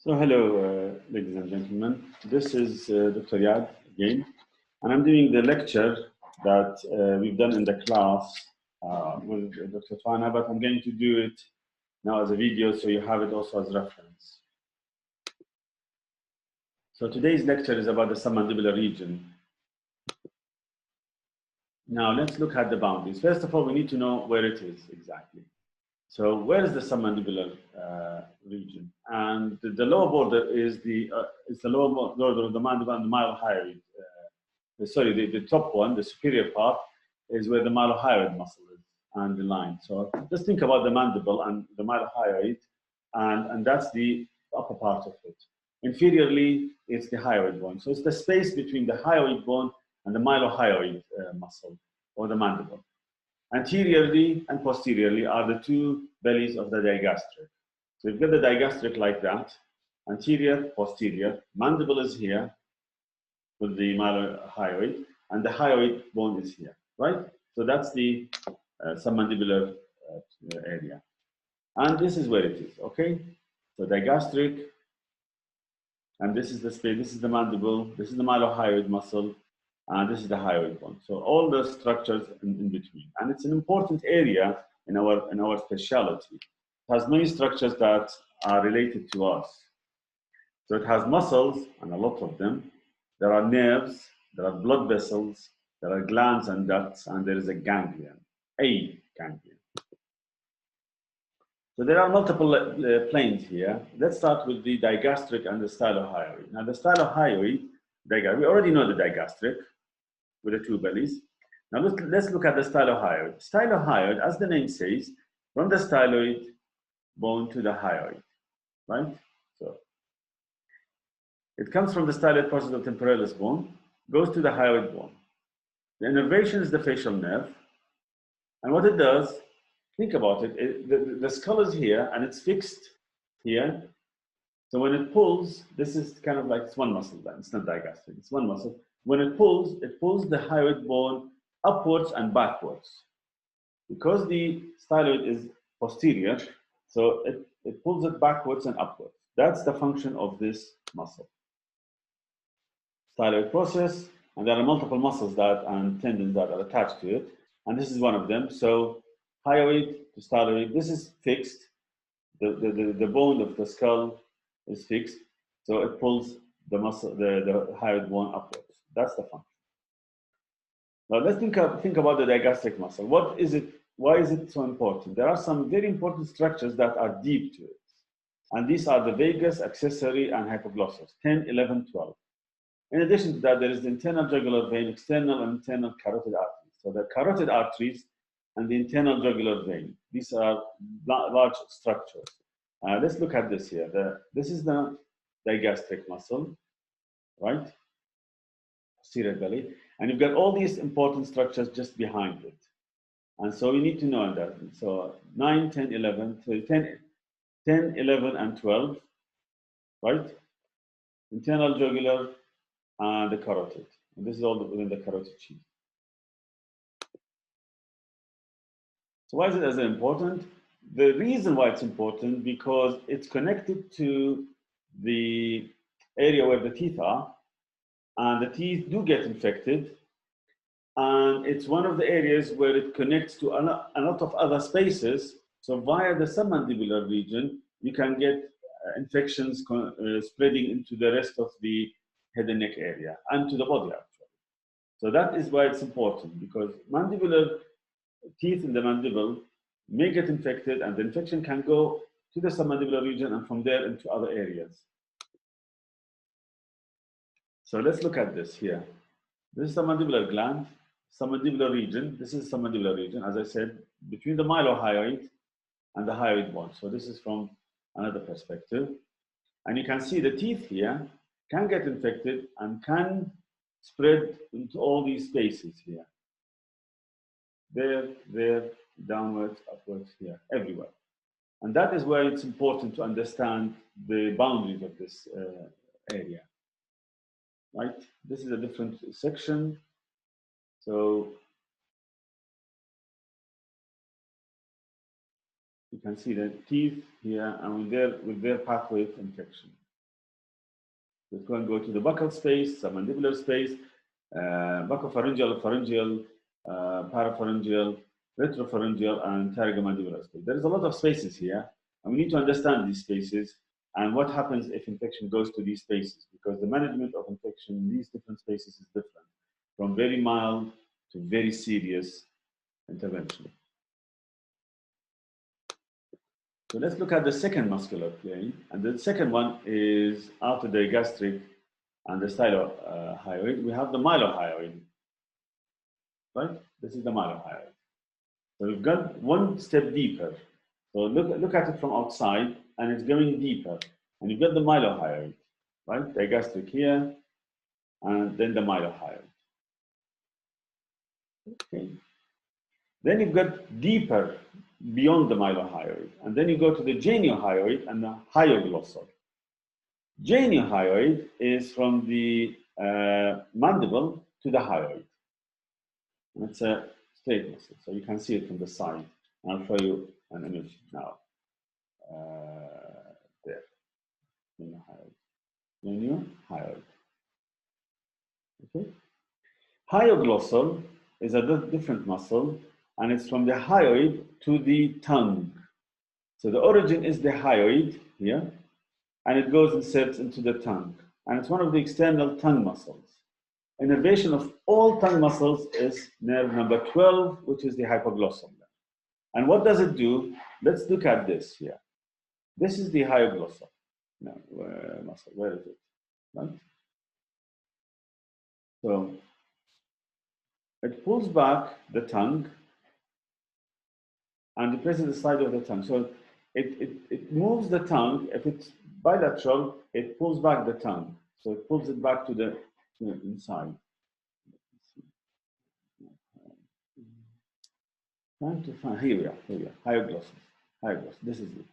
So hello, ladies and gentlemen. This is Dr. Yad again, and I'm doing the lecture that we've done in the class with Dr. Fana, but I'm going to do it now as a video so you have it also as reference. So today's lecture is about the submandibular region. Now let's look at the boundaries. First of all, we need to know where it is exactly. So where is the submandibular region? And the lower border is the lower border of the mandible and the mylohyoid. The top one, the superior part, is where the mylohyoid muscle is and the line. So just think about the mandible and the mylohyoid, and that's the upper part of it. Inferiorly, it's the hyoid bone. So it's the space between the hyoid bone and the mylohyoid muscle or the mandible. Anteriorly and posteriorly are the two bellies of the digastric. So you've got the digastric like that, anterior, posterior. Mandible is here with the mylohyoid, and the hyoid bone is here, right? So that's the submandibular area. And this is where it is, okay? So digastric, and this is the space, this is the mandible, this is the mylohyoid muscle, and this is the hyoid bone. So all the structures in between. And it's an important area in our specialty. It has many structures that are related to us. So it has muscles, and a lot of them. There are nerves, there are blood vessels, there are glands and ducts, and there is a ganglion. So there are multiple planes here. Let's start with the digastric and the stylohyoid. Now the stylohyoid, we already know the digastric with the two bellies. Now let's look at the stylohyoid. Stylohyoid, as the name says, from the styloid bone to the hyoid, right? So it comes from the styloid process of temporalis bone, goes to the hyoid bone. The innervation is the facial nerve, and what it does, think about it, the skull is here and it's fixed here. So when it pulls, this is kind of like it's one muscle then, it's not digastric, it's one muscle. When it pulls the hyoid bone upwards and backwards. Because the styloid is posterior, so it pulls it backwards and upwards. That's the function of this muscle. Styloid process, and there are multiple muscles and tendons that are attached to it, and this is one of them. So hyoid to styloid, this is fixed. The bone of the skull is fixed, so it pulls the muscle, the hyoid bone upwards. That's the function. Now let's think about the digastric muscle. What is it? Why is it so important? There are some very important structures that are deep to it. And these are the vagus, accessory, and hypoglossus, 10, 11, 12. In addition to that, there is the internal jugular vein, external and internal carotid arteries. So the carotid arteries and the internal jugular vein. These are large structures. Let's look at this here. This is the digastric muscle, right? Posterior belly. And you've got all these important structures just behind it. And so you need to know that. So 9, 10, 11, 10, 11, and 12, right? Internal jugular and the carotid. And this is all within the carotid sheath. So why is it as important? The reason why it's important, because it's connected to the area where the teeth are, and the teeth do get infected. And it's one of the areas where it connects to a lot of other spaces. So via the submandibular region, you can get infections spreading into the rest of the head and neck area and to the body actually. So that is why it's important, because mandibular teeth in the mandible may get infected, and the infection can go to the submandibular region and from there into other areas. So let's look at this here. This is the mandibular gland. Submandibular region. This is submandibular region, as I said, between the mylohyoid and the hyoid bone. So this is from another perspective. And you can see the teeth here can get infected and can spread into all these spaces here. There, downwards, upwards, here, everywhere. And that is why it's important to understand the boundaries of this area. Right? This is a different section. So you can see the teeth here and with their pathway of infection. Let's go and go to the buccal space, submandibular space, buccopharyngeal, pharyngeal, parapharyngeal, retropharyngeal, and pterygomandibular space. There is a lot of spaces here, and we need to understand these spaces and what happens if infection goes to these spaces, because the management of infection in these different spaces is different, from very mild to very serious intervention. So let's look at the second muscular plane, and the second one is after the gastric and the stylohyoid, we have the mylohyoid, right? This is the mylohyoid. So we've got one step deeper. So look at it from outside, and it's going deeper. And you've got the mylohyoid, right? The gastric here, and then the mylohyoid. Okay. Then you've got deeper beyond the mylohyoid, and then you go to the geniohyoid and the hyoglossal. Geniohyoid is from the mandible to the hyoid. And it's a straight muscle, so you can see it from the side. And I'll show you an image now. There, geniohyoid. Okay. Hyoglossal is a different muscle, and it's from the hyoid to the tongue. So the origin is the hyoid here, and it goes and inserts into the tongue. And it's one of the external tongue muscles. Innervation of all tongue muscles is nerve number 12, which is the hypoglossal. And what does it do? Let's look at this here. This is the hyoglossal muscle. Where is it? Right? So it pulls back the tongue and depresses the side of the tongue. So it moves the tongue. If it's bilateral, it pulls back the tongue. So it pulls it back to the inside. Trying to find, here we are, hyoglossal. This is it.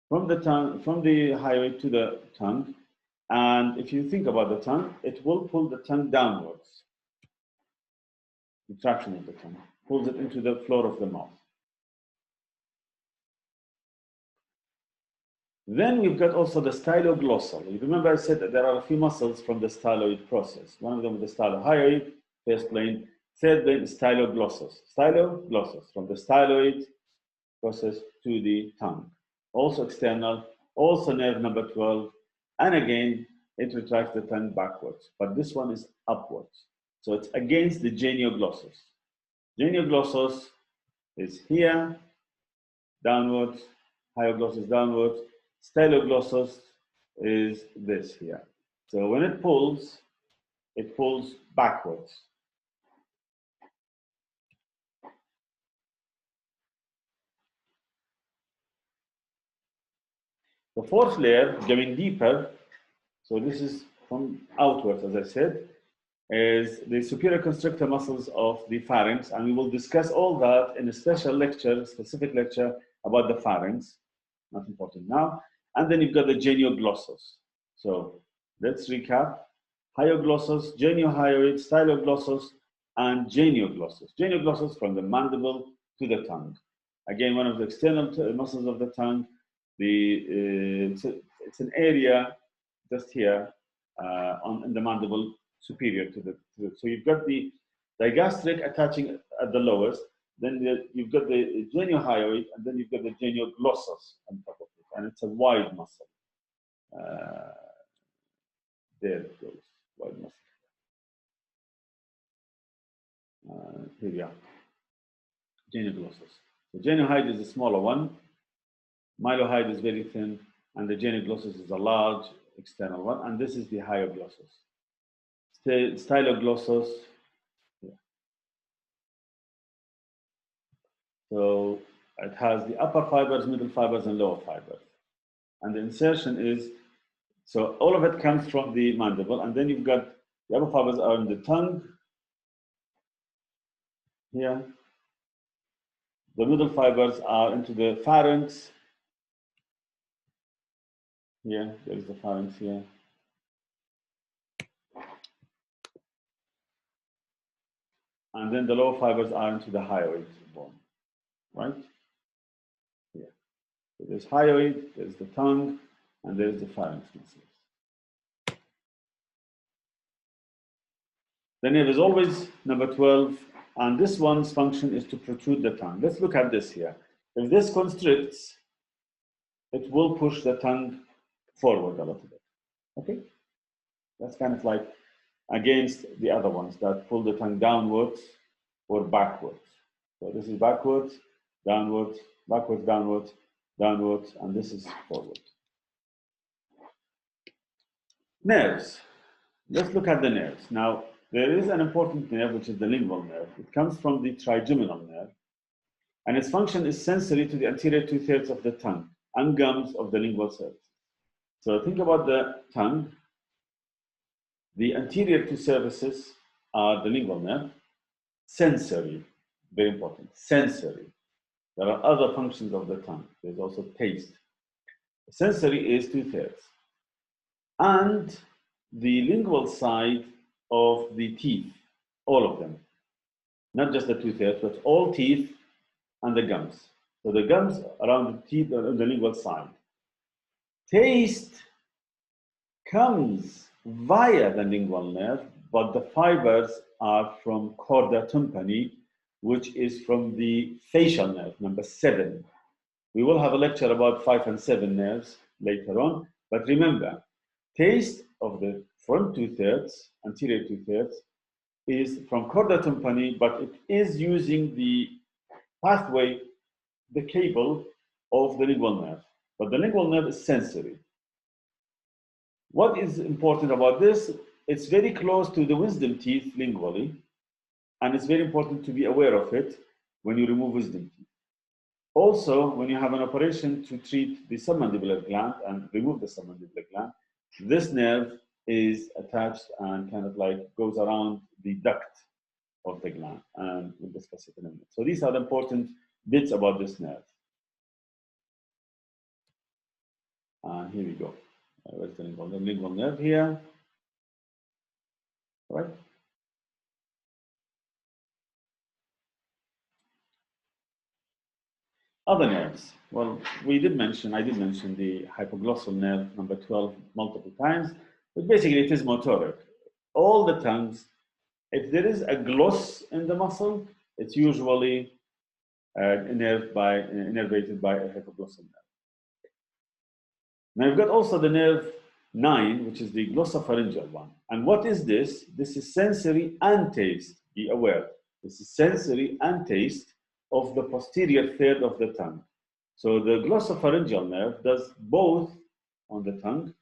From the tongue, from the hyoid to the tongue. And if you think about the tongue, it will pull the tongue downwards. The traction of the tongue pulls it into the floor of the mouth. Then we've got also the styloglossal. You remember I said that there are a few muscles from the styloid process. One of them is the stylohyoid, first plane. Third plane is styloglossus. Styloglossus, from the styloid process to the tongue. Also external, also nerve number 12. And again, it retracts the tongue backwards. But this one is upwards. So it's against the genioglossus. Genioglossus is here, downwards. Hyoglossus downwards. Styloglossus is this here. So when it pulls backwards. The fourth layer, going deeper, so this is from outwards, as I said, is the superior constrictor muscles of the pharynx, and we will discuss all that in a special lecture, specific lecture about the pharynx. Not important now. And then you've got the genioglossus. So let's recap. Hyoglossus, geniohyoid, styloglossus, and genioglossus. Genioglossus from the mandible to the tongue. Again, one of the external muscles of the tongue. It's an area just here in the mandible superior to the. So you've got the digastric attaching at the lowest. Then you've got the geniohyoid, and then you've got the genioglossus on top of it, and it's a wide muscle. There it goes, wide muscle. Here we are, genioglossus. The geniohyoid is a smaller one. Mylohyoid is very thin, and the genioglossus is a large external one, and this is the hyoglossus. Styloglossus. So it has the upper fibers, middle fibers, and lower fibers. And the insertion is, so all of it comes from the mandible, and then you've got the upper fibers are in the tongue here. The middle fibers are into the pharynx. Here, there's the pharynx here. And then the lower fibers are into the hyoid bone, right? Here. So there's hyoid, there's the tongue, and there's the pharynx muscles. The nerve is always number 12, and this one's function is to protrude the tongue. Let's look at this here. If this constricts, it will push the tongue forward a little bit. Okay? That's kind of like against the other ones that pull the tongue downwards or backwards. So this is backwards, downwards, backwards, downwards, downwards, and this is forward. Nerves. Let's look at the nerves. Now, there is an important nerve, which is the lingual nerve. It comes from the trigeminal nerve, and its function is sensory to the anterior 2/3 of the tongue and gums of the lingual surface. So think about the tongue. The anterior two surfaces are the lingual nerve. Sensory, very important, sensory. There are other functions of the tongue. There's also taste. Sensory is 2/3. And the lingual side of the teeth, all of them. Not just the 2/3, but all teeth and the gums. So the gums around the teeth are on the lingual side. Taste comes via the lingual nerve, but the fibers are from chorda tympani, which is from the facial nerve, number 7. We will have a lecture about 5 and 7 nerves later on, but remember, taste of the front 2/3, anterior 2/3, is from chorda tympani, but it is using the pathway, the cable of the lingual nerve. But the lingual nerve is sensory. What is important about this? It's very close to the wisdom teeth lingually, and it's very important to be aware of it when you remove wisdom teeth. Also, when you have an operation to treat the submandibular gland and remove the submandibular gland, this nerve is attached and kind of like goes around the duct of the gland, and we'll discuss it in a minute. So these are the important bits about this nerve. And here we go. Where's the lingual nerve here? All right. Other nerves. Well, I did mention the hypoglossal nerve, number 12, multiple times, but basically it is motoric. All the tongues, if there is a gloss in the muscle, it's usually innervated by a hypoglossal nerve. Now you've got also the nerve 9, which is the glossopharyngeal one. And what is this? This is sensory and taste. Be aware. This is sensory and taste of the posterior third of the tongue. So the glossopharyngeal nerve does both on the tongue.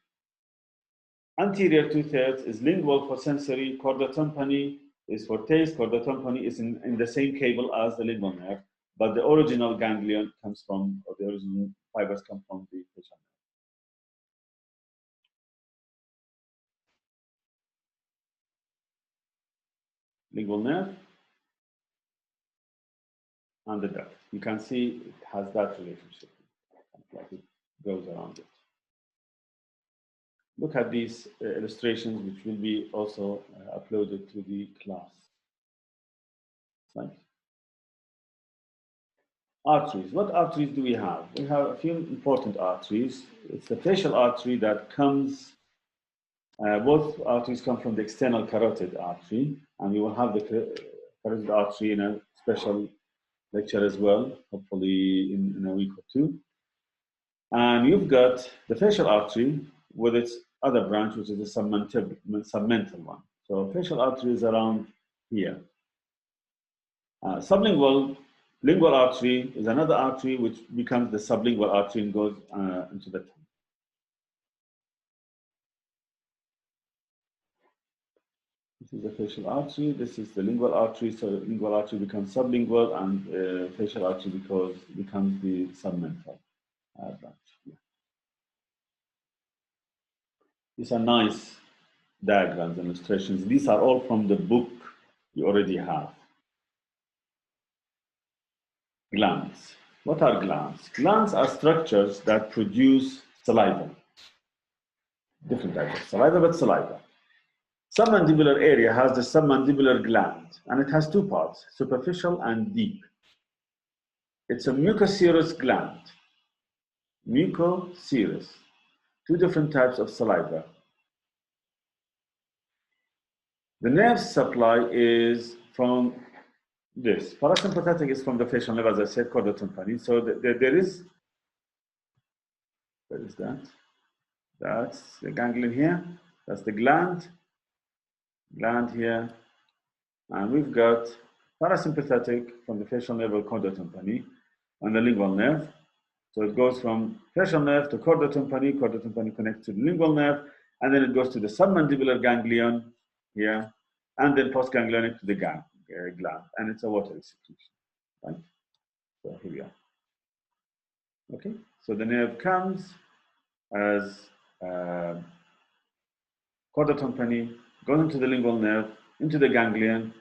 Anterior 2/3 is lingual for sensory, chorda tympani is for taste, chorda tympani is in the same cable as the lingual nerve, but the original ganglion comes from, or the original fibers come from the facial nerve. Lingual nerve and the duct. You can see it has that relationship, like it goes around it. Look at these illustrations, which will be also uploaded to the class. Right. Arteries. What arteries do we have? We have a few important arteries. It's the facial artery that comes, both arteries come from the external carotid artery, and we will have the carotid artery in a special lecture as well, hopefully in a week or two. And you've got the facial artery with its other branch, which is the submental one. So facial artery is around here. Lingual artery is another artery which becomes the sublingual artery and goes into the tongue. This is the facial artery. This is the lingual artery. So lingual artery becomes sublingual, and facial artery becomes the submental branch. Yeah. These are nice diagrams and illustrations. These are all from the book you already have. Glands. What are glands? Glands are structures that produce saliva. Different types of saliva, but saliva. Submandibular area has the submandibular gland, and it has two parts, superficial and deep. It's a mucoserous gland. Mucoserous. Two different types of saliva. The nerve supply is from this. Parasympathetic is from the facial nerve, as I said, called the tympani. So there is that. That's the ganglion here. That's the gland here. And we've got parasympathetic from the facial nerve called the tympani and the lingual nerve. So it goes from facial nerve to chordae tympani connects to the lingual nerve, and then it goes to the submandibular ganglion here, and then postganglionic to the gland, and it's a watery secretion, right? So here we are. Okay, so the nerve comes as chordae tympani, goes into the lingual nerve, into the ganglion,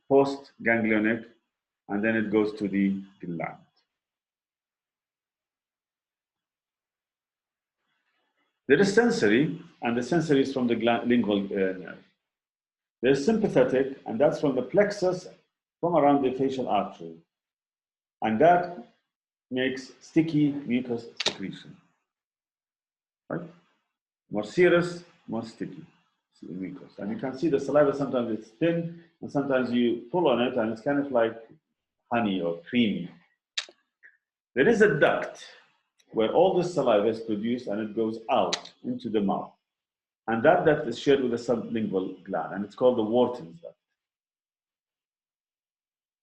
post ganglionic, and then it goes to the gland. There is sensory, and the sensory is from the lingual nerve. There's sympathetic, and that's from the plexus from around the facial artery. And that makes sticky mucus secretion. Right? More serous, more sticky mucus. And you can see the saliva, sometimes it's thin, and sometimes you pull on it, and it's kind of like honey or creamy. There is a duct where all the saliva is produced, and it goes out into the mouth. And that duct is shared with the sublingual gland, and it's called the Wharton's duct.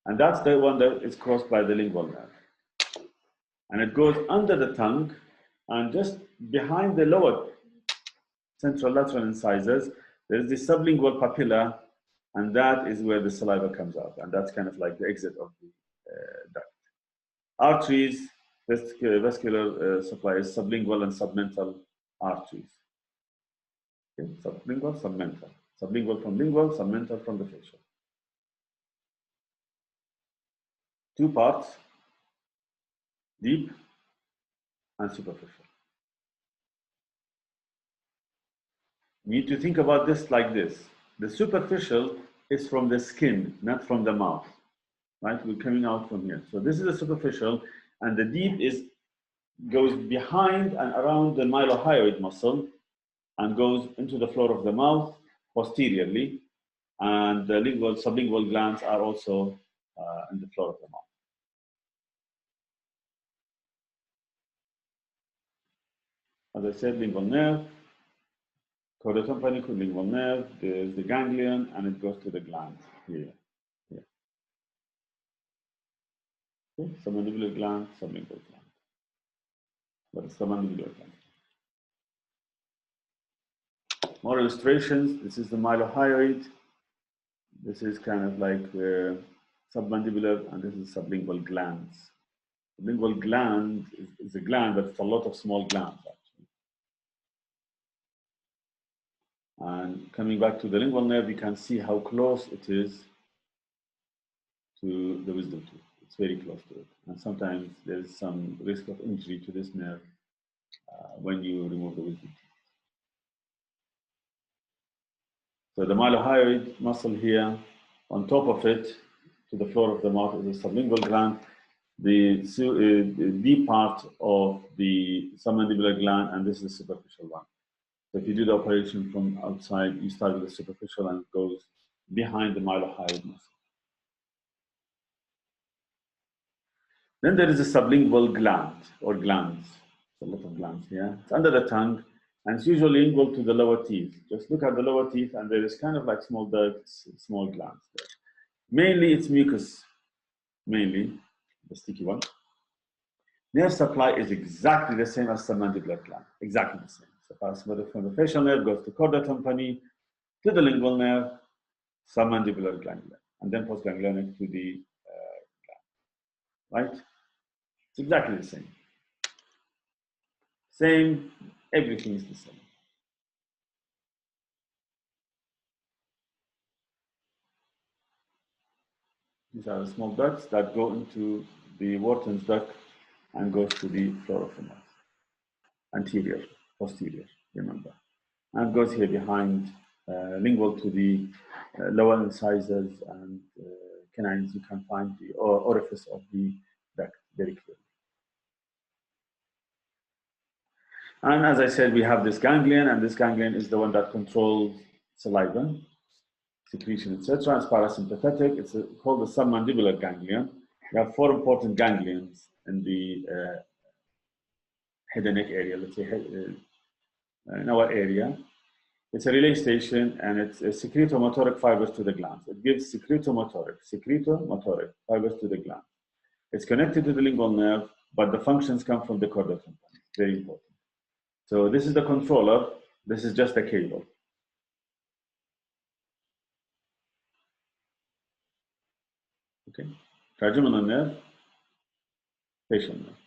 And that's the one that is crossed by the lingual nerve. And it goes under the tongue, and just behind the lower central lateral incisors, there's the sublingual papilla, and that is where the saliva comes out. And that's kind of like the exit of the duct. Arteries, vascular supply is sublingual and submental arteries. Okay? Sublingual, submental. Sublingual from lingual, submental from the facial. Two parts, deep and superficial. You need to think about this like this. The superficial is from the skin, not from the mouth. Right? We're coming out from here. So this is the superficial, and the deep goes behind and around the mylohyoid muscle and goes into the floor of the mouth posteriorly. And the sublingual glands are also in the floor of the mouth. As I said, lingual nerve, chordae tympani, lingual nerve, there's the ganglion, and it goes to the gland here. Okay? Submandibular gland, sublingual gland. But it's submandibular gland. More illustrations. This is the mylohyoid. This is kind of like submandibular, and this is sublingual glands. The lingual gland is a gland, but it's a lot of small glands, actually. And coming back to the lingual nerve, you can see how close it is to the wisdom tooth. It's very close to it. And sometimes there's some risk of injury to this nerve when you remove the wisdom tooth. So the mylohyoid muscle here, on top of it, to the floor of the mouth, is the sublingual gland. The deep part of the submandibular gland, and this is the superficial one. So if you do the operation from outside, you start with the superficial and it goes behind the mylohyoid muscle. Then there is a sublingual gland or glands. There's a lot of glands here. It's under the tongue, and it's usually involved to the lower teeth. Just look at the lower teeth, and there is kind of like small ducts, small glands there. Mainly it's mucus, mainly the sticky one. Nerve supply is exactly the same as submandibular gland, exactly the same. So parasympathetic from the facial nerve goes to chordae tympani, to the lingual nerve, submandibular ganglia, and then postganglionic to the gland. Right? It's exactly the same. Same, everything is the same. These are the small ducts that go into the Wharton's duct and goes to the floor of the mouth. Anterior, posterior, remember. And goes here behind lingual to the lower incisors and canines. You can find the orifice of the duct very clearly. And as I said, we have this ganglion, and this ganglion is the one that controls saliva. secretion, etc. It's parasympathetic. It's called the submandibular ganglion. You have 4 important ganglions in the head and neck area, let's say in our area. It's a relay station, and it's a secretomotoric fibers to the glands. It gives secretomotoric fibers to the glands. It's connected to the lingual nerve, but the functions come from the caudal tympani. Very important. So this is the controller. This is just a cable. Okay. Trigeminal nerve, facial nerve.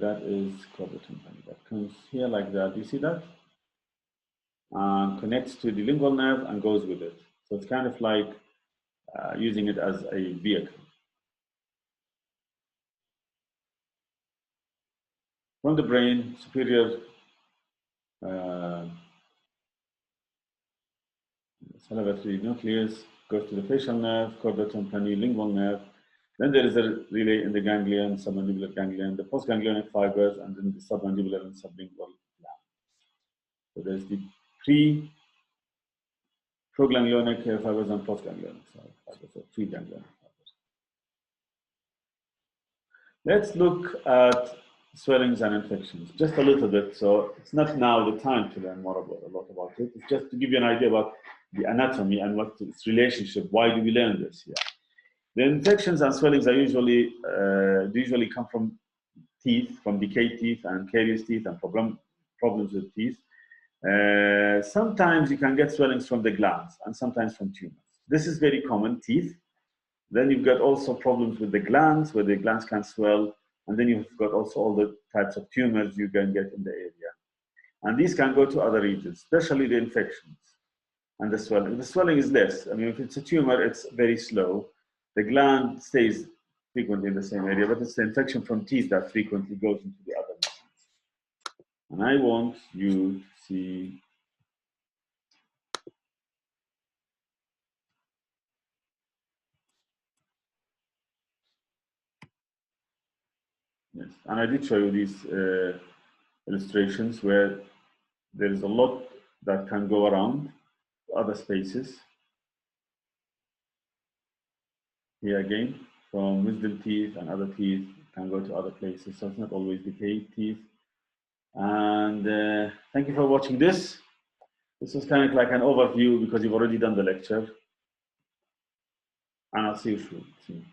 That is caudal tympani. That comes here like that. You see that? And connects to the lingual nerve and goes with it. So it's kind of like using it as a vehicle. From the brain, superior salivary nucleus goes to the facial nerve, caudal tympani, lingual nerve. Then there is a relay in the ganglion, submandibular ganglion, the postganglionic fibers, and then the submandibular and sublingual gland. So there's the proganglionic fibers and postganglionic fibers, so preganglionic fibers. Let's look at swellings and infections, just a little bit. So it's not now the time to learn more about a lot about it. It's just to give you an idea about the anatomy and what its relationship. Why do we learn this here? The infections and swellings are usually come from teeth, from decayed teeth and carious teeth and problems with teeth. Sometimes you can get swellings from the glands and sometimes from tumors. This is very common, teeth. Then you've got also problems with the glands, where the glands can swell. And then you've got also all the types of tumors you can get in the area. And these can go to other regions, especially the infections and the swelling. The swelling is less. I mean, if it's a tumor, it's very slow. The gland stays frequently in the same area, but it's the infection from teeth that frequently goes into the other regions. And I want you to see yes. And I did show you these illustrations where there is a lot that can go around other spaces. Here again, from wisdom teeth and other teeth can go to other places. So it's not always decayed teeth. And thank you for watching this. This was kind of like an overview because you've already done the lecture. And I'll see you soon.